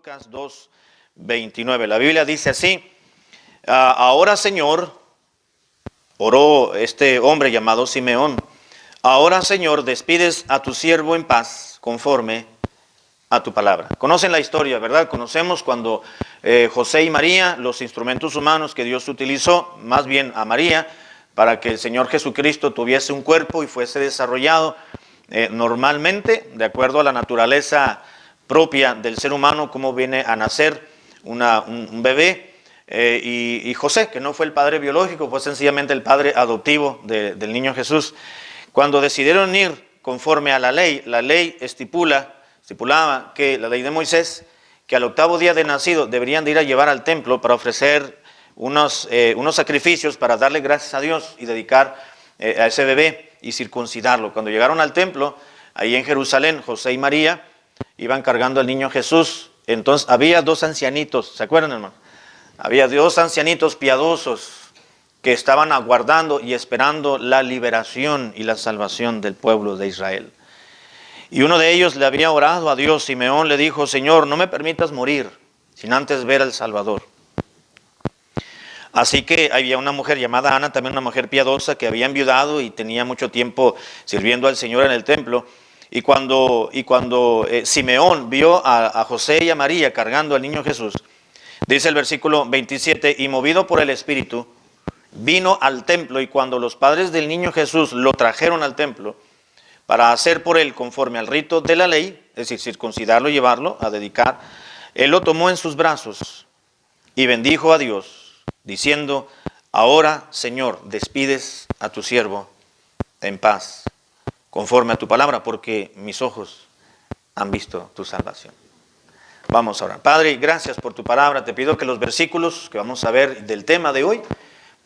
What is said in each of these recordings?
Lucas 2:29. La Biblia dice así: ahora, Señor, oró este hombre llamado Simeón, ahora, Señor, despides a tu siervo en paz conforme a tu palabra. Conocen la historia, ¿verdad? Conocemos cuando José y María, los instrumentos humanos que Dios utilizó, más bien a María, para que el Señor Jesucristo tuviese un cuerpo y fuese desarrollado normalmente, de acuerdo a la naturaleza propia del ser humano, como viene a nacer un bebé, y José, que no fue el padre biológico, fue sencillamente el padre adoptivo del niño Jesús. Cuando decidieron ir conforme a la ley estipulaba que la ley de Moisés, que al octavo día de nacido deberían de ir a llevar al templo para ofrecer unos sacrificios para darle gracias a Dios y dedicar a ese bebé y circuncidarlo. Cuando llegaron al templo, ahí en Jerusalén, José y María iban cargando al niño Jesús. Entonces había dos ancianitos, ¿se acuerdan, hermano? Había dos ancianitos piadosos que estaban aguardando y esperando la liberación y la salvación del pueblo de Israel. Y uno de ellos le había orado a Dios. Simeón le dijo: Señor, no me permitas morir sin antes ver al Salvador. Así que había una mujer llamada Ana, también una mujer piadosa, que había enviudado y tenía mucho tiempo sirviendo al Señor en el templo. Y cuando Simeón vio a José y a María cargando al niño Jesús, dice el versículo 27, y movido por el Espíritu, vino al templo, y cuando los padres del niño Jesús lo trajeron al templo para hacer por él conforme al rito de la ley, es decir, circuncidarlo y llevarlo a dedicar, él lo tomó en sus brazos y bendijo a Dios, diciendo: ahora, Señor, despides a tu siervo en paz, conforme a tu palabra, porque mis ojos han visto tu salvación. Vamos a orar. Padre, gracias por tu palabra. Te pido que los versículos que vamos a ver del tema de hoy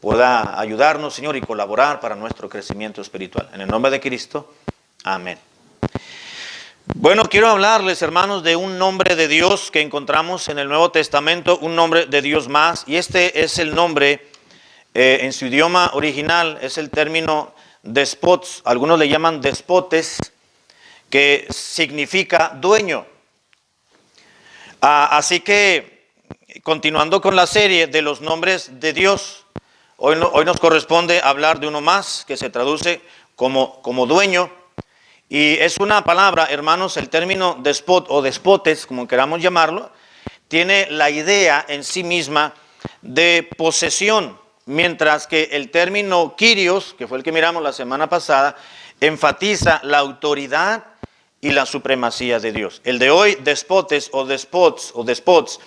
pueda ayudarnos, Señor, y colaborar para nuestro crecimiento espiritual. En el nombre de Cristo, amén. Bueno, quiero hablarles, hermanos, de un nombre de Dios que encontramos en el Nuevo Testamento, un nombre de Dios más, y este es el nombre, en su idioma original, es el término despots, algunos le llaman despotes, que significa dueño. Así que, continuando con la serie de los nombres de Dios, hoy nos corresponde hablar de uno más, que se traduce como dueño. Y es una palabra, hermanos, el término despot o despotes, como queramos llamarlo, tiene la idea en sí misma de posesión, mientras que el término kyrios, que fue el que miramos la semana pasada, enfatiza la autoridad y la supremacía de Dios. El de hoy, despotes o despots,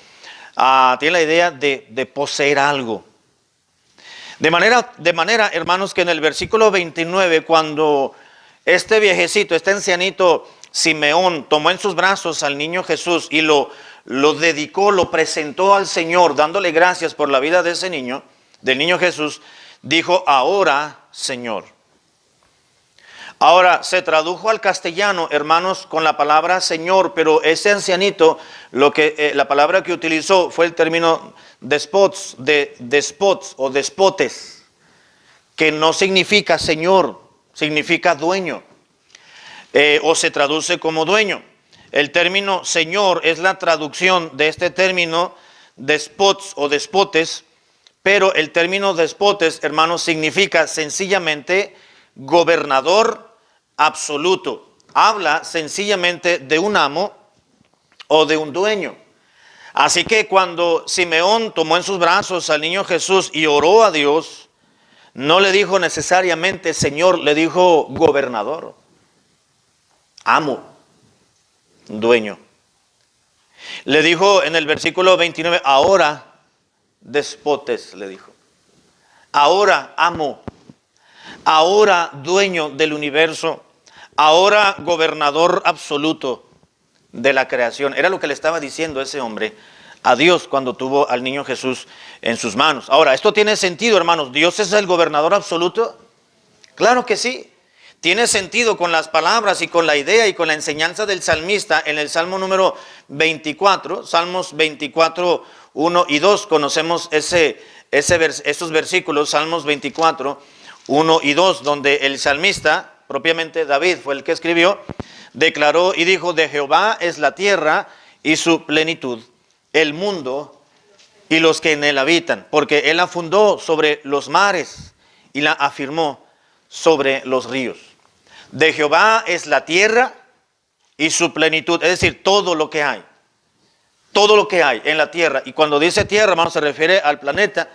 tiene la idea de poseer algo. De manera, hermanos, que en el versículo 29, cuando este viejecito, este ancianito Simeón tomó en sus brazos al niño Jesús y lo dedicó, lo presentó al Señor, dándole gracias por la vida de ese niño, del niño Jesús, dijo: ahora, Señor. Ahora, se tradujo al castellano, hermanos, con la palabra Señor, pero ese ancianito, la palabra que utilizó fue el término despots o despotes, que no significa Señor, significa dueño, o se traduce como dueño. El término Señor es la traducción de este término despots o despotes, pero el término despotes, hermanos, significa sencillamente gobernador absoluto. Habla sencillamente de un amo o de un dueño. Así que cuando Simeón tomó en sus brazos al niño Jesús y oró a Dios, no le dijo necesariamente Señor, le dijo gobernador, amo, dueño. Le dijo en el versículo 29, ahora despotes, le dijo. Ahora amo, ahora dueño del universo, ahora gobernador absoluto de la creación. Era lo que le estaba diciendo ese hombre a Dios cuando tuvo al niño Jesús en sus manos. Ahora, ¿esto tiene sentido, hermanos? ¿Dios es el gobernador absoluto? Claro que sí. Tiene sentido con las palabras y con la idea y con la enseñanza del salmista en el Salmo número 24, Salmos 24, 1 y 2. Conocemos esos versículos, Salmos 24, 1 y 2, donde el salmista, propiamente David fue el que escribió, declaró y dijo: de Jehová es la tierra y su plenitud, el mundo y los que en él habitan, porque él la fundó sobre los mares y la afirmó sobre los ríos. De Jehová es la tierra y su plenitud, es decir, todo lo que hay. Todo lo que hay en la tierra. Y cuando dice tierra, hermano, se refiere al planeta.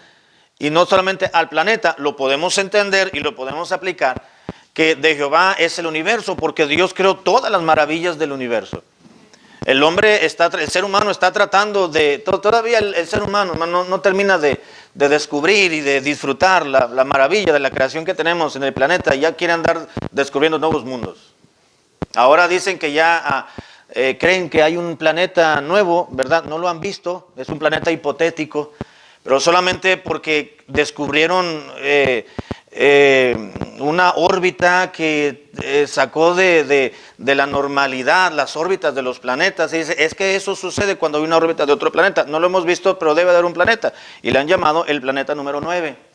Y no solamente al planeta, lo podemos entender y lo podemos aplicar, que de Jehová es el universo, porque Dios creó todas las maravillas del universo. El ser humano está tratando de, todavía el ser humano no termina de descubrir y de disfrutar la maravilla de la creación que tenemos en el planeta. Y ya quiere andar descubriendo nuevos mundos. Ahora dicen que ya creen que hay un planeta nuevo, ¿verdad? No lo han visto, es un planeta hipotético, pero solamente porque descubrieron una órbita que sacó de la normalidad las órbitas de los planetas. Y dice, es que eso sucede cuando hay una órbita de otro planeta. No lo hemos visto, pero debe haber un planeta. Y le han llamado el planeta número 9.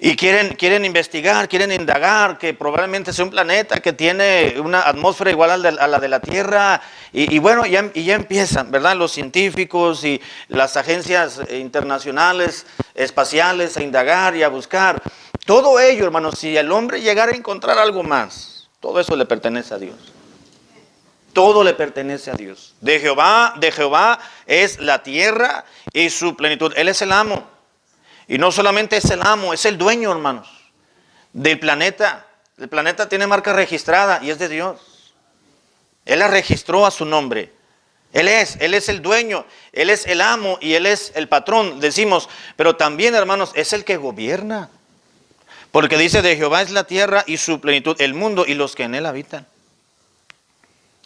Y quieren investigar, quieren indagar que probablemente sea un planeta que tiene una atmósfera igual a la de la Tierra. Y bueno, ya empiezan, ¿verdad? Los científicos y las agencias internacionales espaciales a indagar y a buscar. Todo ello, hermanos, si el hombre llegara a encontrar algo más, todo eso le pertenece a Dios. Todo le pertenece a Dios. De Jehová es la tierra y su plenitud. Él es el amo. Y no solamente es el amo, es el dueño, hermanos, del planeta. El planeta tiene marca registrada y es de Dios. Él la registró a su nombre. Él es el dueño, Él es el amo y Él es el patrón, decimos. Pero también, hermanos, es el que gobierna. Porque dice, de Jehová es la tierra y su plenitud, el mundo y los que en él habitan.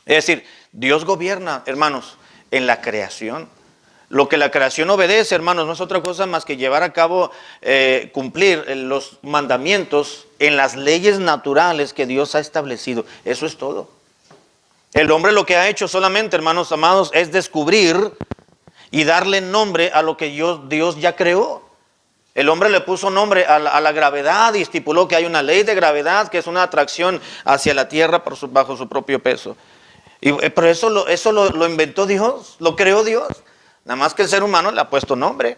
Es decir, Dios gobierna, hermanos, en la creación. Lo que la creación obedece, hermanos, no es otra cosa más que llevar a cabo, cumplir los mandamientos en las leyes naturales que Dios ha establecido. Eso es todo. El hombre lo que ha hecho solamente, hermanos amados, es descubrir y darle nombre a lo que Dios ya creó. El hombre le puso nombre a la gravedad y estipuló que hay una ley de gravedad que es una atracción hacia la tierra bajo su propio peso. Pero eso lo inventó Dios, lo creó Dios. Nada más que el ser humano le ha puesto nombre.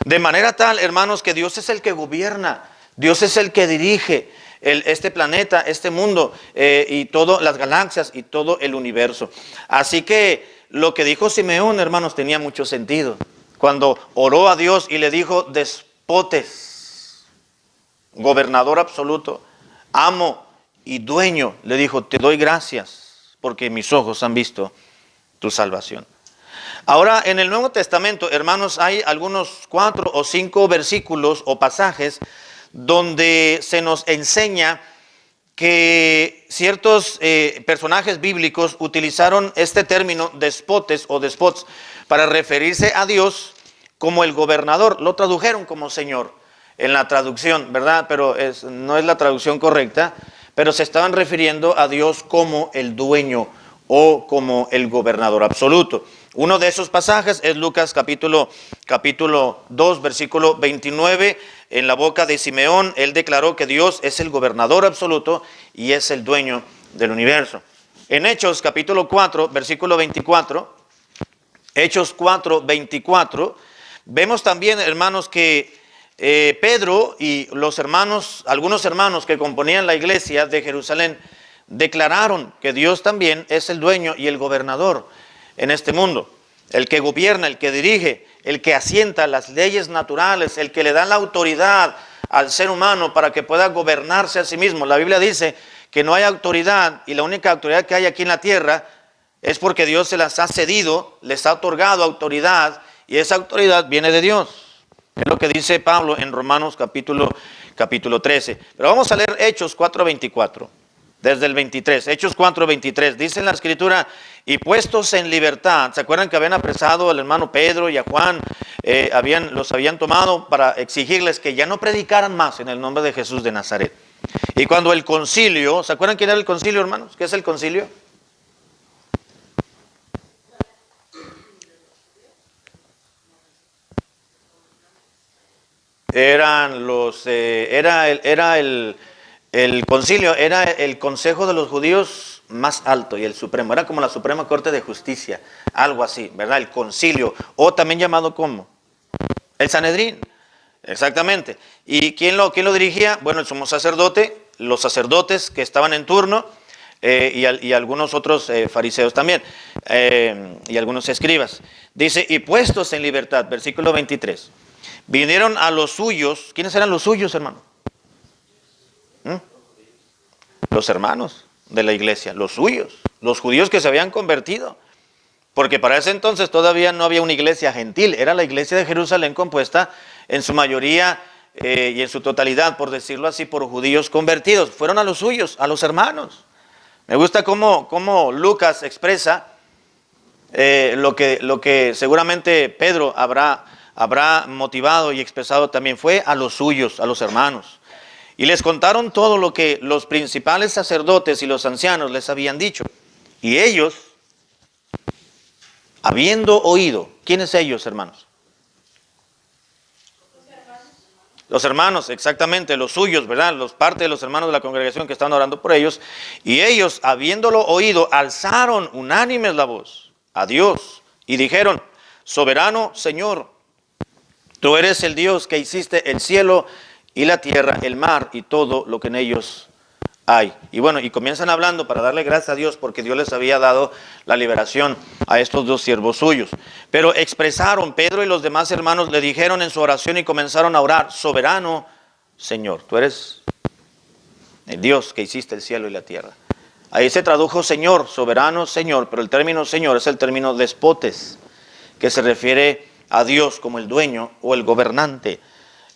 De manera tal, hermanos, que Dios es el que gobierna. Dios es el que dirige este planeta, este mundo, y todas las galaxias y todo el universo. Así que lo que dijo Simeón, hermanos, tenía mucho sentido. Cuando oró a Dios y le dijo, despotes, gobernador absoluto, amo y dueño, le dijo, te doy gracias porque mis ojos han visto tu salvación. Ahora, en el Nuevo Testamento, hermanos, hay algunos 4 o 5 versículos o pasajes donde se nos enseña que ciertos personajes bíblicos utilizaron este término despotes o despots para referirse a Dios como el gobernador. Lo tradujeron como Señor en la traducción, ¿verdad? Pero no es la traducción correcta, pero se estaban refiriendo a Dios como el dueño o como el gobernador absoluto. Uno de esos pasajes es Lucas capítulo 2, versículo 29. En la boca de Simeón, él declaró que Dios es el gobernador absoluto y es el dueño del universo. En Hechos capítulo 4, versículo 24, Hechos 4, 24, vemos también, hermanos, que Pedro y algunos hermanos que componían la iglesia de Jerusalén, declararon que Dios también es el dueño y el gobernador en este mundo, el que gobierna, el que dirige, el que asienta las leyes naturales, el que le da la autoridad al ser humano para que pueda gobernarse a sí mismo. La Biblia dice que no hay autoridad y la única autoridad que hay aquí en la tierra es porque Dios se las ha cedido, les ha otorgado autoridad y esa autoridad viene de Dios. Es lo que dice Pablo en Romanos capítulo 13. Pero vamos a leer Hechos 4:24. Desde el 23, Hechos 4:23, dice en la escritura, y puestos en libertad, ¿se acuerdan que habían apresado al hermano Pedro y a Juan? Los habían tomado para exigirles que ya no predicaran más en el nombre de Jesús de Nazaret. Y cuando el concilio, ¿se acuerdan quién era el concilio, hermanos? ¿Qué es el concilio? El concilio era el consejo de los judíos más alto y el supremo. Era como la Suprema Corte de Justicia, algo así, ¿verdad? El concilio, o también llamado como el Sanedrín. Exactamente. ¿Y quién lo dirigía? Bueno, el sumo sacerdote, los sacerdotes que estaban en turno, y algunos otros fariseos también, y algunos escribas. Dice, y puestos en libertad, versículo 23, vinieron a los suyos. ¿Quiénes eran los suyos, hermano? Los hermanos de la iglesia, los suyos, los judíos que se habían convertido. Porque para ese entonces todavía no había una iglesia gentil, era la iglesia de Jerusalén compuesta en su mayoría y en su totalidad, por decirlo así, por judíos convertidos. Fueron a los suyos, a los hermanos. Me gusta cómo Lucas expresa lo que seguramente Pedro habrá motivado y expresado también. Fue a los suyos, a los hermanos. Y les contaron todo lo que los principales sacerdotes y los ancianos les habían dicho. Y ellos, habiendo oído, ¿quiénes ellos, hermanos? Los hermanos, exactamente, los suyos, ¿verdad? Parte de los hermanos de la congregación que estaban orando por ellos. Y ellos, habiéndolo oído, alzaron unánimes la voz a Dios y dijeron, soberano Señor, tú eres el Dios que hiciste el cielo y la tierra, el mar y todo lo que en ellos hay. Y bueno, y comienzan hablando para darle gracias a Dios porque Dios les había dado la liberación a estos dos siervos suyos. Pero expresaron, Pedro y los demás hermanos le dijeron en su oración y comenzaron a orar, soberano Señor, tú eres el Dios que hiciste el cielo y la tierra. Ahí se tradujo Señor, soberano Señor, pero el término Señor es el término despotes, que se refiere a Dios como el dueño o el gobernante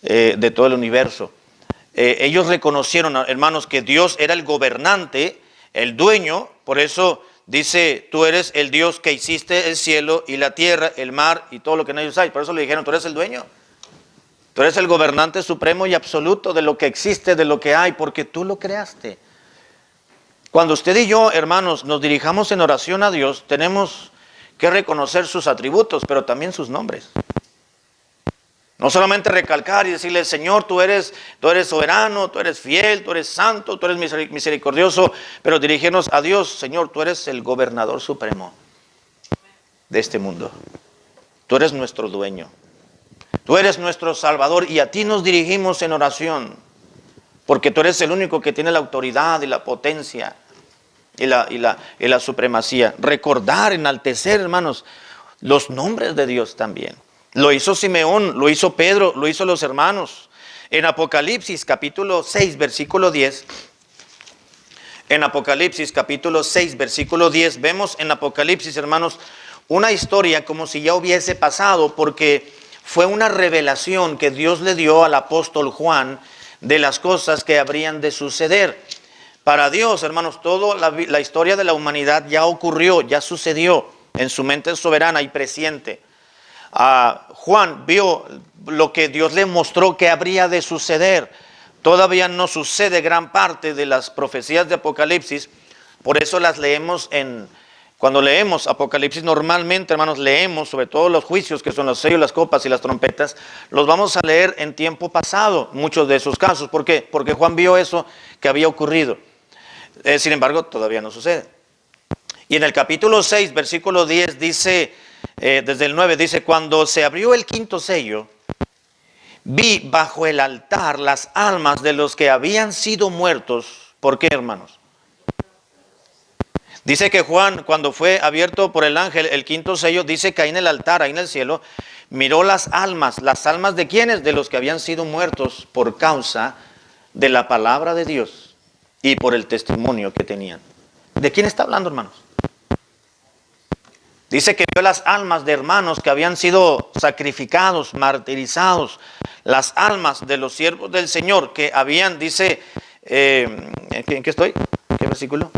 de todo el universo. Ellos reconocieron, hermanos, que Dios era el gobernante, el dueño. Por eso dice, tú eres el Dios que hiciste el cielo y la tierra, el mar y todo lo que en ellos hay. Por eso le dijeron, tú eres el dueño. Tú eres el gobernante supremo y absoluto de lo que existe, de lo que hay, porque tú lo creaste. Cuando usted y yo, hermanos, nos dirijamos en oración a Dios, tenemos que reconocer sus atributos, pero también sus nombres. No solamente recalcar y decirle, Señor, tú eres soberano, tú eres fiel, tú eres santo, tú eres misericordioso, pero dirigirnos a Dios, Señor, tú eres el gobernador supremo de este mundo. Tú eres nuestro dueño. Tú eres nuestro Salvador y a ti nos dirigimos en oración, porque tú eres el único que tiene la autoridad y la potencia y la supremacía. Recordar, enaltecer, hermanos, los nombres de Dios también. Lo hizo Simeón, lo hizo Pedro, lo hizo los hermanos. En Apocalipsis capítulo 6, versículo 10. En Apocalipsis capítulo 6, versículo 10. Vemos en Apocalipsis, hermanos, una historia como si ya hubiese pasado, porque fue una revelación que Dios le dio al apóstol Juan de las cosas que habrían de suceder. Para Dios, hermanos, toda la historia de la humanidad ya ocurrió, ya sucedió en su mente soberana y presciente. Juan vio lo que Dios le mostró que habría de suceder. Todavía no sucede gran parte de las profecías de Apocalipsis, por eso las leemos cuando leemos Apocalipsis normalmente, hermanos, leemos sobre todo los juicios que son los sellos, las copas y las trompetas, los vamos a leer en tiempo pasado, muchos de esos casos. ¿Por qué? Porque Juan vio eso que había ocurrido. Sin embargo, todavía no sucede. Y en el capítulo 6, versículo 10 dice, desde el 9 dice, cuando se abrió el quinto sello, vi bajo el altar las almas de los que habían sido muertos. ¿Por qué, hermanos? Dice que Juan, cuando fue abierto por el ángel el quinto sello, dice que ahí en el altar, ahí en el cielo, miró las almas de ¿quiénes? De los que habían sido muertos por causa de la palabra de Dios y por el testimonio que tenían. ¿De quién está hablando, hermanos? Dice que vio las almas de hermanos que habían sido sacrificados, martirizados, las almas de los siervos del Señor que habían, dice, ¿en qué estoy? ¿Qué versículo?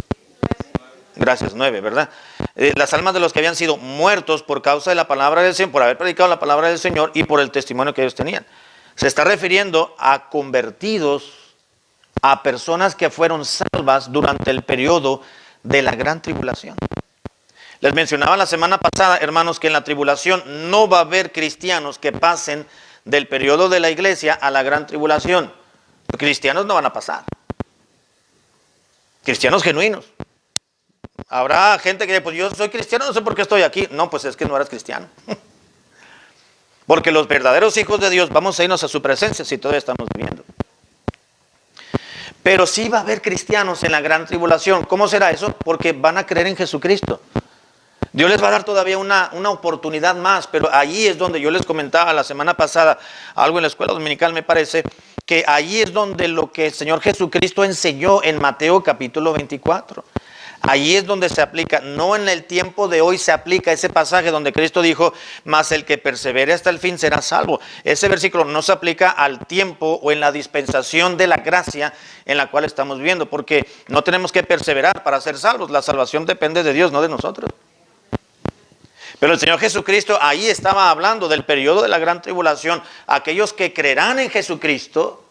Gracias, 9, ¿verdad? Las almas de los que habían sido muertos por causa de la palabra del Señor, por haber predicado la palabra del Señor y por el testimonio que ellos tenían. Se está refiriendo a convertidos, a personas que fueron salvas durante el periodo de la gran tribulación. Les mencionaba la semana pasada, hermanos, que en la tribulación no va a haber cristianos que pasen del periodo de la iglesia a la gran tribulación. Los cristianos no van a pasar. Cristianos genuinos, Habrá gente que dice, pues yo soy cristiano, no sé por qué estoy aquí. No, pues es que no eres cristiano. Porque los verdaderos hijos de Dios vamos a irnos a su presencia si todavía estamos viviendo. Pero sí va a haber cristianos en la gran tribulación. ¿Cómo será eso? Porque van a creer en Jesucristo. Dios les va a dar todavía una oportunidad más, pero allí es donde yo les comentaba la semana pasada, algo en la escuela dominical me parece, que allí es donde lo que el Señor Jesucristo enseñó en Mateo capítulo 24. Allí es donde se aplica, no en el tiempo de hoy se aplica ese pasaje donde Cristo dijo, mas el que persevere hasta el fin será salvo. Ese versículo no se aplica al tiempo o en la dispensación de la gracia en la cual estamos viviendo, porque no tenemos que perseverar para ser salvos. La salvación depende de Dios, no de nosotros. Pero el Señor Jesucristo ahí estaba hablando del periodo de la gran tribulación. Aquellos que creerán en Jesucristo,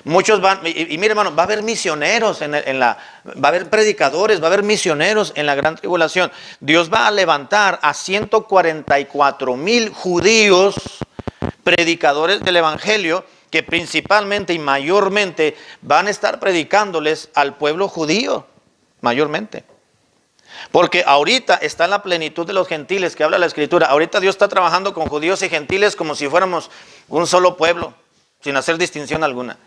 muchos van, y mire hermano, va a haber misioneros va a haber predicadores, va a haber misioneros en la gran tribulación. Dios va a levantar a 144,000 judíos, predicadores del evangelio, que principalmente y mayormente van a estar predicándoles al pueblo judío, mayormente. Porque ahorita está en la plenitud de los gentiles que habla la Escritura. Ahorita Dios está trabajando con judíos y gentiles como si fuéramos un solo pueblo, sin hacer distinción alguna.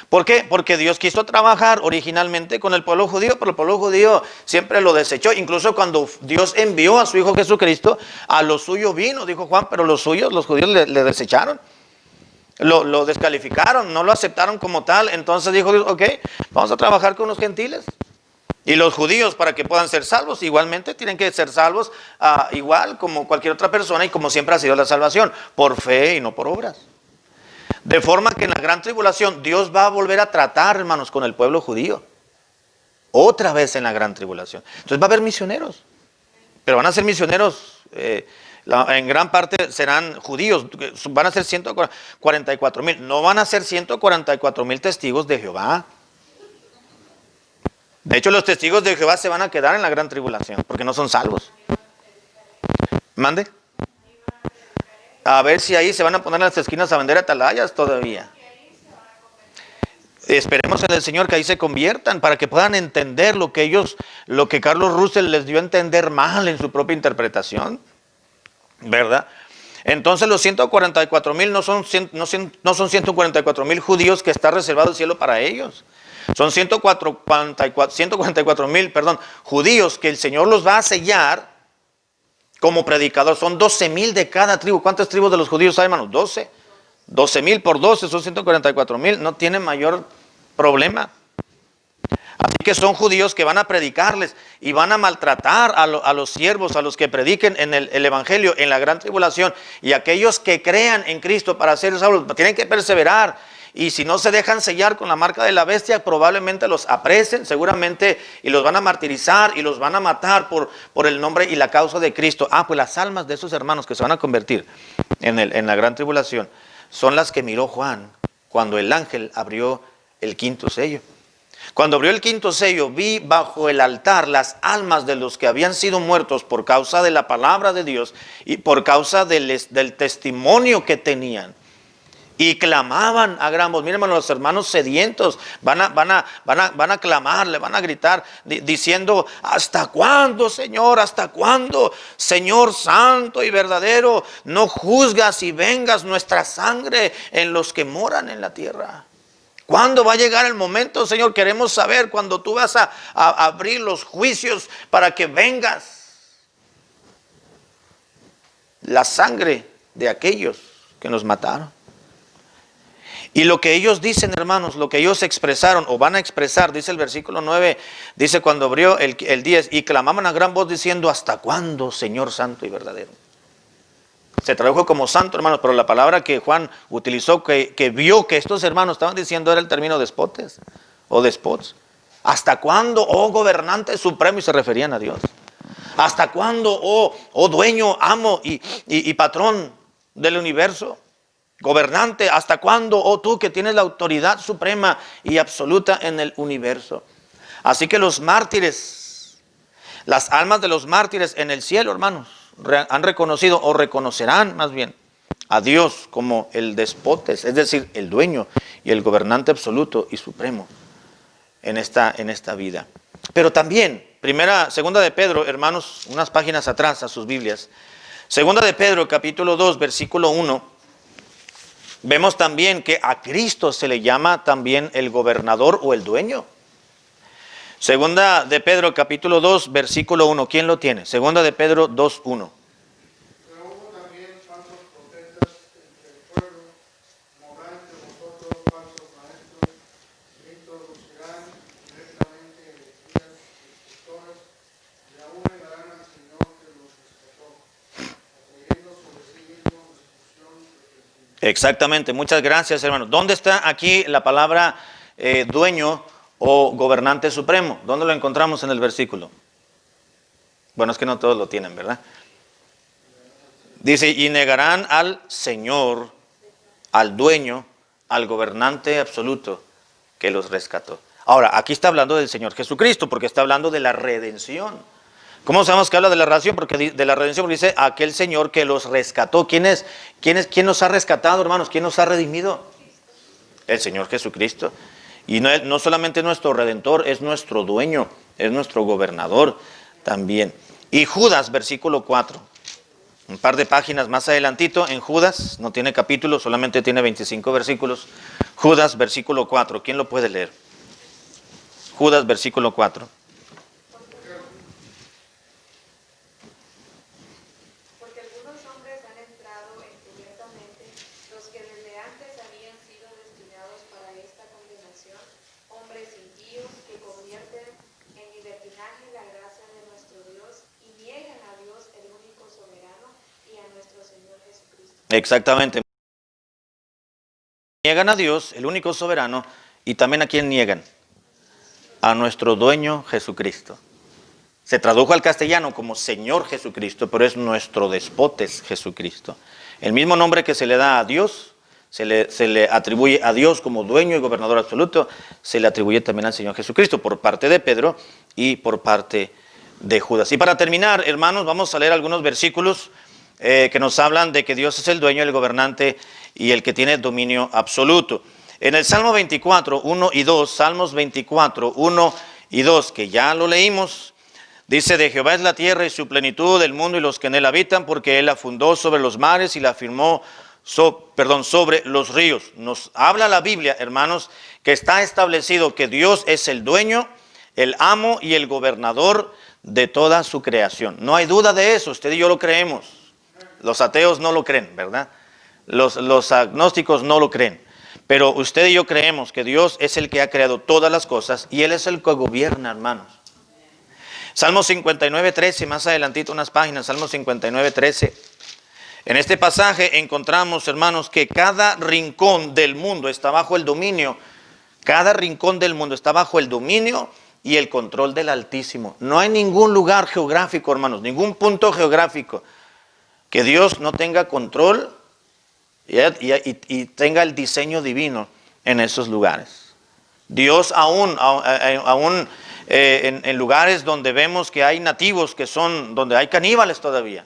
¿Por qué? Porque Dios quiso trabajar originalmente con el pueblo judío, pero el pueblo judío siempre lo desechó. Incluso cuando Dios envió a su Hijo Jesucristo, a lo suyo vino, dijo Juan, pero los suyos, los judíos le desecharon. Lo descalificaron, no lo aceptaron como tal. Entonces dijo Dios, ok, vamos a trabajar con los gentiles. Y los judíos, para que puedan ser salvos, igualmente tienen que ser salvos igual como cualquier otra persona y como siempre ha sido la salvación, por fe y no por obras. De forma que en la gran tribulación Dios va a volver a tratar, hermanos, con el pueblo judío. Otra vez en la gran tribulación. Entonces va a haber misioneros. Pero van a ser misioneros, en gran parte serán judíos, van a ser 144,000. No van a ser 144,000 testigos de Jehová. De hecho, los testigos de Jehová se van a quedar en la gran tribulación, porque no son salvos. ¿Mande? A ver si ahí se van a poner en las esquinas a vender atalayas todavía. Esperemos en el Señor que ahí se conviertan para que puedan entender lo que Carlos Russell les dio a entender mal en su propia interpretación. ¿Verdad? Entonces los 144,000 no son 144,000 judíos que está reservado el cielo para ellos. Son 144,000, judíos que el Señor los va a sellar como predicador. Son 12,000 de cada tribu. ¿Cuántas tribus de los judíos hay, hermanos? 12. 12,000 por 12 son 144,000. No tiene mayor problema. Así que son judíos que van a predicarles y van a maltratar a los siervos, a los que prediquen en el evangelio en la gran tribulación. Y aquellos que crean en Cristo para ser salvos tienen que perseverar. Y si no se dejan sellar con la marca de la bestia, probablemente los apresen, seguramente, y los van a martirizar y los van a matar por el nombre y la causa de Cristo. Pues las almas de esos hermanos que se van a convertir en la gran tribulación son las que miró Juan cuando el ángel abrió el quinto sello. Cuando abrió el quinto sello, vi bajo el altar las almas de los que habían sido muertos por causa de la palabra de Dios y por causa del testimonio que tenían. Y clamaban a gran voz. Miren, hermanos, los hermanos sedientos van a clamar, le van a gritar diciendo: ¿hasta cuándo, Señor? ¿Hasta cuándo, Señor santo y verdadero? No juzgas y vengas nuestra sangre en los que moran en la tierra. ¿Cuándo va a llegar el momento, Señor? Queremos saber cuándo tú vas a abrir los juicios para que vengas la sangre de aquellos que nos mataron. Y lo que ellos dicen, hermanos, lo que ellos expresaron o van a expresar, dice el versículo 9, dice cuando abrió el 10, y clamaban a gran voz diciendo: ¿hasta cuándo, Señor santo y verdadero? Se tradujo como santo, hermanos, pero la palabra que Juan utilizó, que vio que estos hermanos estaban diciendo, era el término despotes o despots. ¿Hasta cuándo, oh gobernante supremo? Y se referían a Dios. ¿Hasta cuándo, oh dueño, amo y patrón del universo? Gobernante, ¿hasta cuándo, oh tú que tienes la autoridad suprema y absoluta en el universo? Así que los mártires, las almas de los mártires en el cielo, hermanos, han reconocido o reconocerán más bien a Dios como el despotes, es decir, el dueño y el gobernante absoluto y supremo en esta vida. Pero también, segunda de Pedro, hermanos, unas páginas atrás a sus Biblias. Segunda de Pedro, capítulo 2, versículo 1. Vemos también que a Cristo se le llama también el gobernador o el dueño. Segunda de Pedro, capítulo 2, versículo 1. ¿Quién lo tiene? Segunda de Pedro 2, 1. Pero hubo también falsos profetas entre el pueblo, como habrá entre vosotros falsos maestros, que introducirán directamente herejías destructoras, y aún negarán al Señor que los rescató, atrayendo sobre sí mismos destrucción repentina. Exactamente, muchas gracias, hermano. ¿Dónde está aquí la palabra dueño o gobernante supremo? ¿Dónde lo encontramos en el versículo? Bueno, es que no todos lo tienen, ¿verdad? Dice, y negarán al Señor, al dueño, al gobernante absoluto que los rescató. Ahora, aquí está hablando del Señor Jesucristo, porque está hablando de la redención. ¿Cómo sabemos que habla de la redención? Porque de la redención, porque dice aquel Señor que los rescató. ¿Quién nos ha rescatado, hermanos? ¿Quién nos ha redimido? El Señor Jesucristo. Y no solamente nuestro redentor, es nuestro dueño, es nuestro gobernador también. Y Judas, versículo 4. Un par de páginas más adelantito, en Judas, no tiene capítulo, solamente tiene 25 versículos. Judas, versículo 4. ¿Quién lo puede leer? Judas, versículo 4. Porque algunos hombres han entrado encubiertamente, los que desde antes habían sido destinados para esta condenación, hombres impíos que convierten en libertinaje la gracia de nuestro Dios y niegan a Dios el único soberano y a nuestro Señor Jesucristo. Exactamente. Niegan a Dios, el único soberano, y también a quién niegan. A nuestro dueño Jesucristo. Se tradujo al castellano como Señor Jesucristo, pero es nuestro despotes Jesucristo. El mismo nombre que se le da a Dios, se le atribuye a Dios como dueño y gobernador absoluto, se le atribuye también al Señor Jesucristo por parte de Pedro y por parte de Judas. Y para terminar, hermanos, vamos a leer algunos versículos que nos hablan de que Dios es el dueño, el gobernante y el que tiene dominio absoluto. En el Salmo 24, 1 y 2, Salmos 24, 1 y 2, que ya lo leímos, dice, de Jehová es la tierra y su plenitud, el mundo y los que en él habitan, porque él la fundó sobre los mares y la firmó sobre los ríos. Nos habla la Biblia, hermanos, que está establecido que Dios es el dueño, el amo y el gobernador de toda su creación. No hay duda de eso, usted y yo lo creemos. Los ateos no lo creen, ¿verdad? Los agnósticos no lo creen. Pero usted y yo creemos que Dios es el que ha creado todas las cosas y Él es el que gobierna, hermanos. Salmo 59, 13, más adelantito unas páginas, Salmo 59, 13. En este pasaje encontramos, hermanos, que cada rincón del mundo está bajo el dominio, cada rincón del mundo está bajo el dominio y el control del Altísimo. No hay ningún lugar geográfico, hermanos, ningún punto geográfico que Dios no tenga control y tenga el diseño divino en esos lugares. Dios aún en lugares donde vemos que hay nativos donde hay caníbales todavía.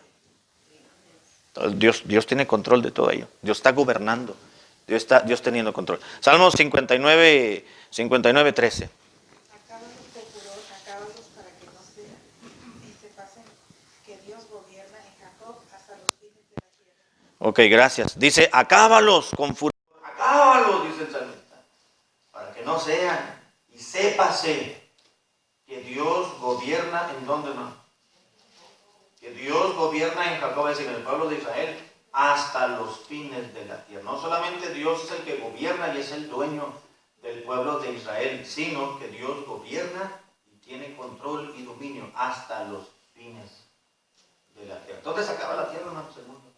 Dios tiene control de todo ello. Dios está gobernando. Dios teniendo control. Salmo 59, 13. Acábalos de furor, acábalos para que no sean y se pasen, que Dios gobierna en Jacob hasta los fines de la tierra. Ok, gracias. Dice, acábalos con furor. Acábalos, dice el salmista, para que no sean. Y sépase que Dios gobierna en donde no. Que Dios gobierna en Jacob, es decir, en el pueblo de Israel, hasta los fines de la tierra. No solamente Dios es el que gobierna y es el dueño del pueblo de Israel, sino que Dios gobierna y tiene control y dominio hasta los fines de la tierra. ¿Dónde se acaba la tierra, hermanos, el mundo?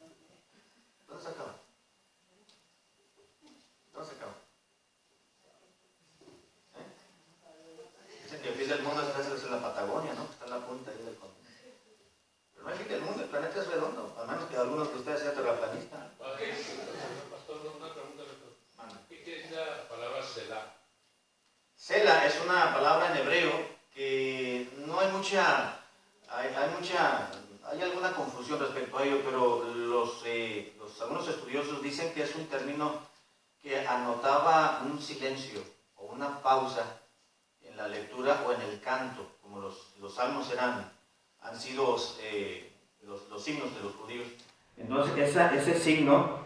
¿Dónde se acaba? ¿Dónde se acaba? Dicen que el fin del mundo está en la Patagonia, ¿no? Está en la punta ahí del continente. Pero no hay fin del mundo, el planeta es redondo, a menos que algunos de ustedes sean terraplanistas. Pastor, una pregunta, doctor. ¿Qué es la palabra Selah? Selah es una palabra en hebreo que no hay mucha, hay alguna confusión respecto a ello, pero algunos estudiosos dicen que es un término que anotaba un silencio o una pausa la lectura o en el canto, como los salmos han sido los signos de los judíos. Entonces ese signo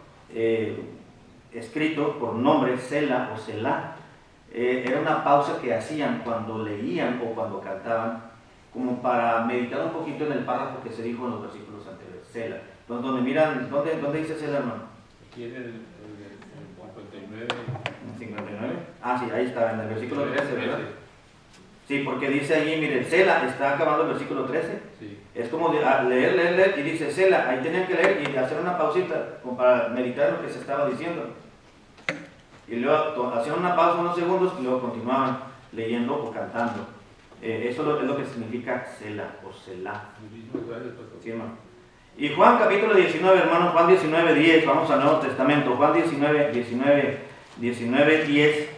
escrito por nombre, Sela o Selah, era una pausa que hacían cuando leían o cuando cantaban, como para meditar un poquito en el párrafo que se dijo en los versículos anteriores, Sela. Entonces, donde miran, ¿dónde dice Sela, hermano? Aquí en el 59. ¿En 59? Ah, sí, ahí está, en el versículo 13, ¿verdad? Sí, porque dice allí, mire, Sela, está acabando el versículo 13. Sí. Es como de, leer, y dice Sela, ahí tenían que leer y hacer una pausita, como para meditar en lo que se estaba diciendo. Y luego hacían una pausa unos segundos y luego continuaban leyendo o cantando. Eso es lo que significa Sela o Selah. Sí, hermano. Y Juan capítulo 19, hermanos, Juan 19, 10, vamos al Nuevo Testamento, Juan 19, 10.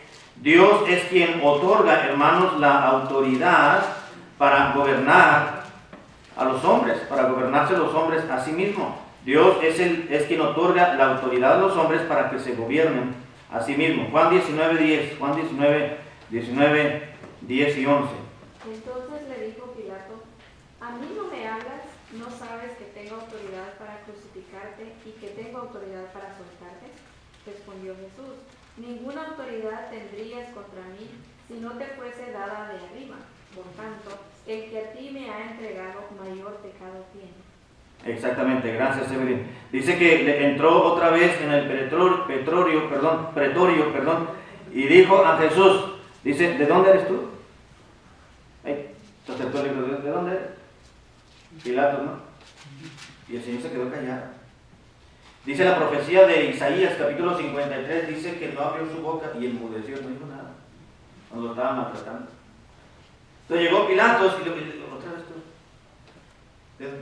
Dios es quien otorga, hermanos, la autoridad para gobernar a los hombres, para gobernarse los hombres a sí mismos. Dios es quien otorga la autoridad a los hombres para que se gobiernen a sí mismos. Juan 19, 10 y 11. Entonces le dijo Pilato: ¿a mí no me hablas? ¿No sabes que tengo autoridad para crucificarte y que tengo autoridad para soltarte? Respondió Jesús: ninguna autoridad tendrías contra mí si no te fuese dada de arriba. Por tanto, el que a ti me ha entregado mayor pecado tiene. Exactamente, gracias, Evelyn. Dice que entró otra vez en el pretorio, y dijo a Jesús, dice, ¿de dónde eres tú? ¿De dónde eres? Pilato, ¿no? Y el Señor se quedó callado. Dice la profecía de Isaías, capítulo 53, dice que no abrió su boca y enmudeció, no dijo nada, cuando lo estaban maltratando. Entonces llegó Pilatos y le dijo, otra vez tú,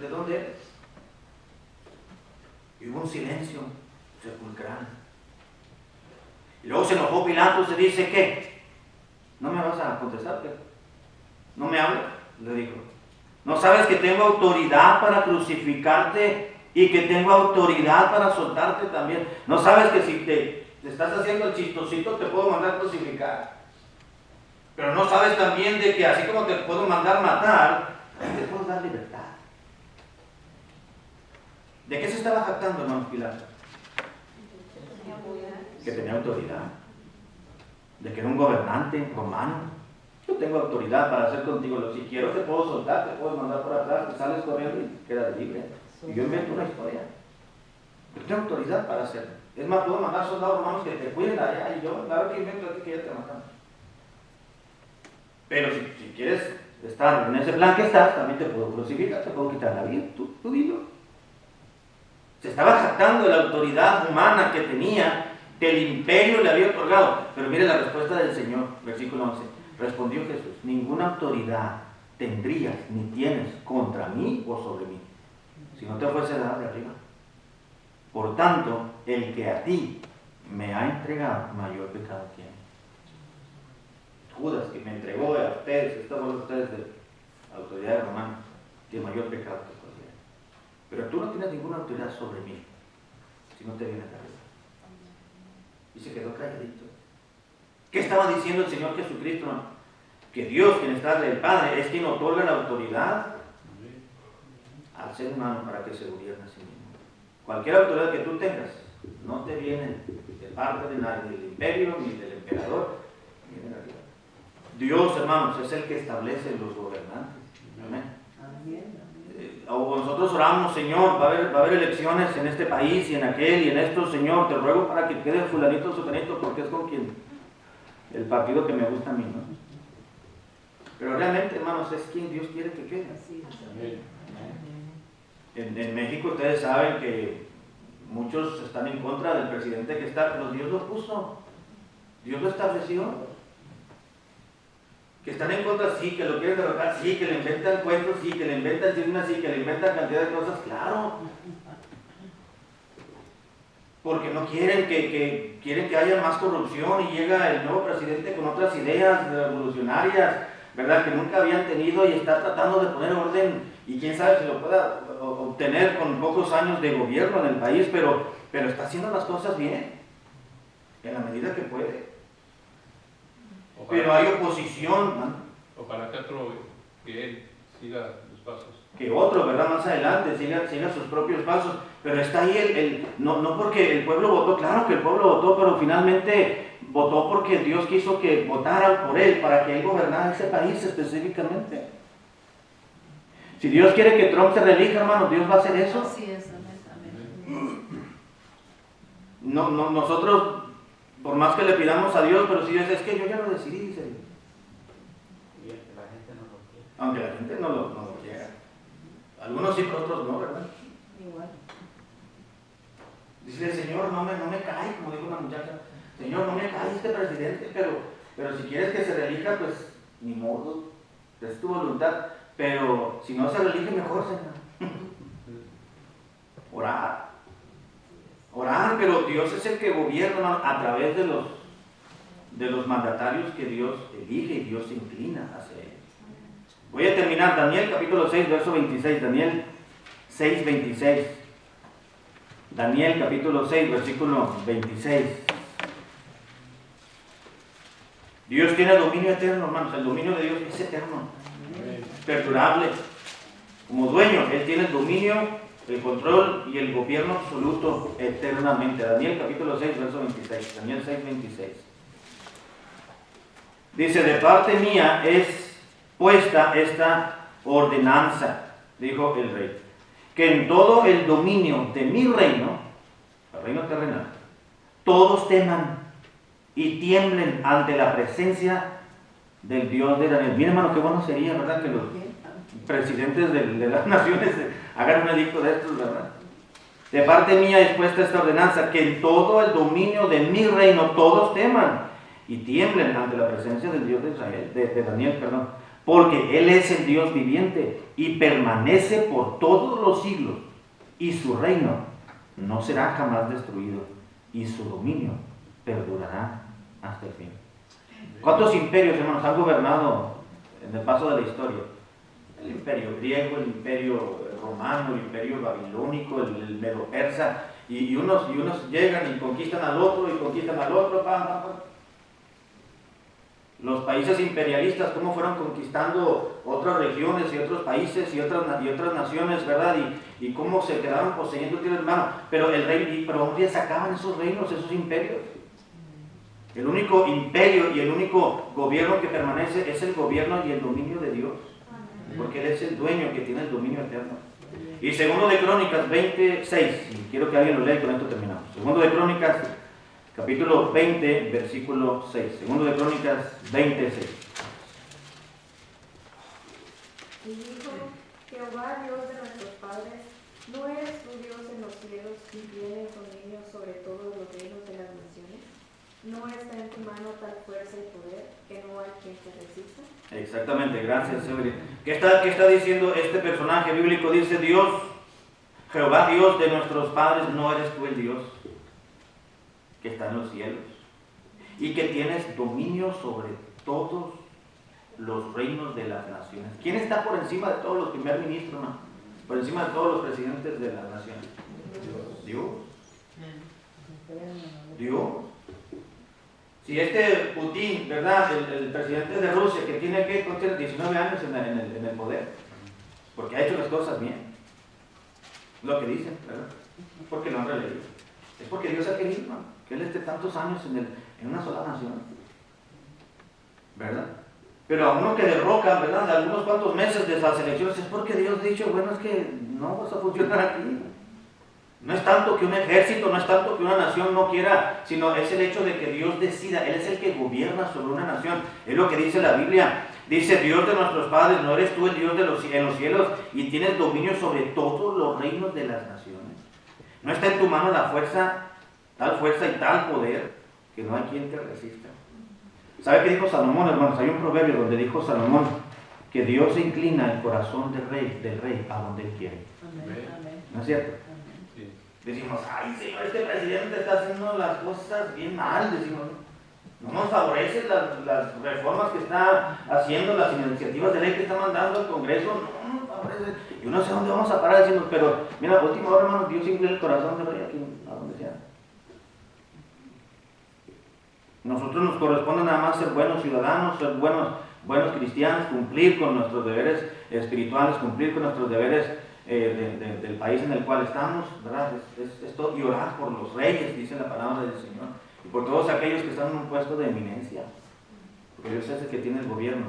¿de dónde eres? Y hubo un silencio sepulcral. Y luego se enojó Pilatos y dice, ¿qué? ¿No me vas a contestar? ¿Qué? ¿No me hablas? Le dijo. ¿No sabes que tengo autoridad para crucificarte y que tengo autoridad para soltarte también? ¿No sabes que si te estás haciendo el chistosito te puedo mandar crucificar? Pero no sabes también de que así como te puedo mandar matar, te puedo dar libertad. ¿De qué se estaba jactando, hermano Pilato? Que tenía autoridad. De que era un gobernante romano. Yo tengo autoridad para hacer contigo lo que si quiero, te puedo soltar, te puedo mandar por atrás, te sales corriendo y quedas libre. Y yo invento una historia. Yo tengo autoridad para hacerlo. Es más, puedo mandar soldados romanos que te cuiden allá y yo, claro que invento aquí que ya te matamos. Pero si quieres estar en ese plan que estás, también te puedo crucificar, te puedo quitar la vida. Tú dilo. Se estaba jactando de la autoridad humana que tenía, que el imperio le había otorgado. Pero mire la respuesta del Señor, versículo 11. Respondió Jesús, ninguna autoridad tendrías ni tienes contra mí o sobre mí, si no te fuese dada de arriba. Por tanto, el que a ti me ha entregado, mayor pecado tiene. Judas, que me entregó a ustedes, estaban ustedes de autoridad romana, tiene mayor pecado que cualquiera. Pero tú no tienes ninguna autoridad sobre mí, si no te vienes de arriba. Y se quedó calladito. ¿Qué estaba diciendo el Señor Jesucristo? Que Dios, quien está del Padre, es quien otorga la autoridad al ser humano para que se gobierne a sí mismo. Cualquier autoridad que tú tengas no te viene de parte de nadie, del imperio, ni del emperador, ni de nadie. Dios, hermanos, es el que establece los gobernantes. Amén. Nosotros oramos, Señor, va a haber elecciones en este país y en aquel y en esto, Señor, te ruego para que quede fulanito o sutanito porque es con quien el partido que me gusta a mí, ¿no? Pero realmente, hermanos, es quien Dios quiere que quede. En México ustedes saben que muchos están en contra del presidente que está, pero Dios lo puso, Dios lo estableció. Que están en contra, sí, que lo quieren derrocar, sí, que le inventan cuentos, sí, que le inventan chismes, sí, que le inventan cantidad de cosas, claro. Porque no quieren quieren que haya más corrupción y llega el nuevo presidente con otras ideas revolucionarias, ¿verdad? Que nunca habían tenido y está tratando de poner orden y quién sabe si lo pueda obtener con pocos años de gobierno en el país, pero está haciendo las cosas bien, en la medida que puede. Pero hay oposición, hermano. Ojalá que él siga los pasos. Que otro, ¿verdad? Más adelante siga sus propios pasos. Pero está ahí no porque el pueblo votó, claro que el pueblo votó, pero finalmente votó porque Dios quiso que votaran por él para que él gobernara ese país específicamente. Si Dios quiere que Trump se reelija, hermano, Dios va a hacer eso. Así es, amén, amén. No, nosotros, por más que le pidamos a Dios, pero si Dios es que yo ya lo decidí, dice Dios. Y aunque la gente no lo quiera. Aunque la gente no lo quiera. Algunos sí, pero otros no, ¿verdad? Igual. Dice el Señor, no me cae, como dijo una muchacha. Señor, no me cae este presidente, pero si quieres que se reelija, pues ni modo, es tu voluntad. Pero si no se reelige, mejor, Señor. Orar. Orar, pero Dios es el que gobierna, hermano, a través de los mandatarios que Dios elige y Dios se inclina hacia ellos. Voy a terminar, Daniel capítulo 6, verso 26, Daniel 6, 26. Daniel capítulo 6, versículo 26. Dios tiene dominio eterno, hermanos. El dominio de Dios es eterno, perdurable. Como dueño, Él tiene el dominio, el control y el gobierno absoluto eternamente. Daniel capítulo 6, verso 26. Daniel 6, 26. Dice, de parte mía es puesta esta ordenanza, dijo el rey, que en todo el dominio de mi reino, el reino terrenal, todos teman y tiemblen ante la presencia del Dios de Daniel. Miren, hermano, qué bueno sería, ¿verdad?, que los presidentes de las naciones hagan un edicto de estos, ¿verdad? De parte mía es puesta esta ordenanza, que en todo el dominio de mi reino todos teman y tiemblen ante la presencia del Dios de Israel, de Daniel, perdón, porque Él es el Dios viviente y permanece por todos los siglos, y su reino no será jamás destruido, y su dominio perdurará hasta el fin. ¿Cuántos imperios, hermanos, han gobernado en el paso de la historia? El imperio griego, el imperio romano, el imperio babilónico, el medo-persa, y unos llegan y conquistan al otro, pam, pam, pam. Los países imperialistas, cómo fueron conquistando otras regiones y otros países y otras naciones, ¿verdad? Y cómo se quedaron poseyendo tierras, hermano. Pero un día se acaban esos reinos, esos imperios. El único imperio y el único gobierno que permanece es el gobierno y el dominio de Dios. Porque Él es el dueño que tiene el dominio eterno. Y segundo de Crónicas 26, y quiero que alguien lo lea y con esto terminamos. Segundo de Crónicas, capítulo 20, versículo 6. Segundo de Crónicas 26. Y dijo, Jehová Dios de nuestros padres, ¿no eres tú Dios en los cielos y tienes dominio sobre todos los reinos de las naciones? ¿No está en tu mano tal fuerza y poder que no hay quien te resista? Exactamente, gracias, Evelyn. ¿Qué está diciendo este personaje bíblico? Dice Dios, Jehová Dios de nuestros padres, ¿no eres tú el Dios que está en los cielos y que tienes dominio sobre todos los reinos de las naciones? ¿Quién está por encima de todos los primer ministros, no? Por encima de todos los presidentes de las naciones. Dios. Dios. Si este Putin, ¿verdad?, el presidente de Rusia, que tiene 19 años en el poder, porque ha hecho las cosas bien, lo que dicen, ¿verdad? Porque lo han releído. Es porque Dios ha querido, ¿no?, que él esté tantos años en una sola nación, ¿verdad? Pero a uno que derroca, ¿verdad?, de algunos cuantos meses de las elecciones, es porque Dios ha dicho, bueno, es que no vas a funcionar aquí. No es tanto que un ejército, no es tanto que una nación no quiera, sino es el hecho de que Dios decida. Él es el que gobierna sobre una nación. Es lo que dice la Biblia. Dice, Dios de nuestros padres, ¿no eres tú el Dios en los cielos y tienes dominio sobre todos los reinos de las naciones? ¿No está en tu mano la fuerza, tal fuerza y tal poder que no hay quien te resista? ¿Sabe qué dijo Salomón, hermanos? Hay un proverbio donde dijo Salomón que Dios inclina el corazón del rey a donde él quiere. ¿No es cierto? Decimos, ay, Señor, este presidente está haciendo las cosas bien mal, decimos, no nos favorece las reformas que está haciendo, las iniciativas de ley que está mandando al Congreso, no nos favorece. Yo no sé dónde vamos a parar, decimos, pero mira, última hora, hermano, Dios inclina el corazón del rey aquí, a donde sea. Nosotros nos corresponde nada más ser buenos ciudadanos, ser buenos cristianos, cumplir con nuestros deberes espirituales, cumplir con nuestros deberes del país en el cual estamos, ¿verdad? Es todo, y orar por los reyes, dice la palabra del Señor, y por todos aquellos que están en un puesto de eminencia, porque Dios es el que tiene el gobierno,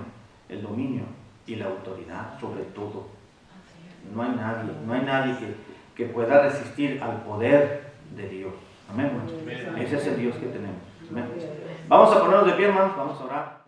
el dominio y la autoridad sobre todo. No hay nadie que pueda resistir al poder de Dios. Amén. Ese es el Dios que tenemos. Amén. Vamos a ponernos de pie, hermanos, vamos a orar.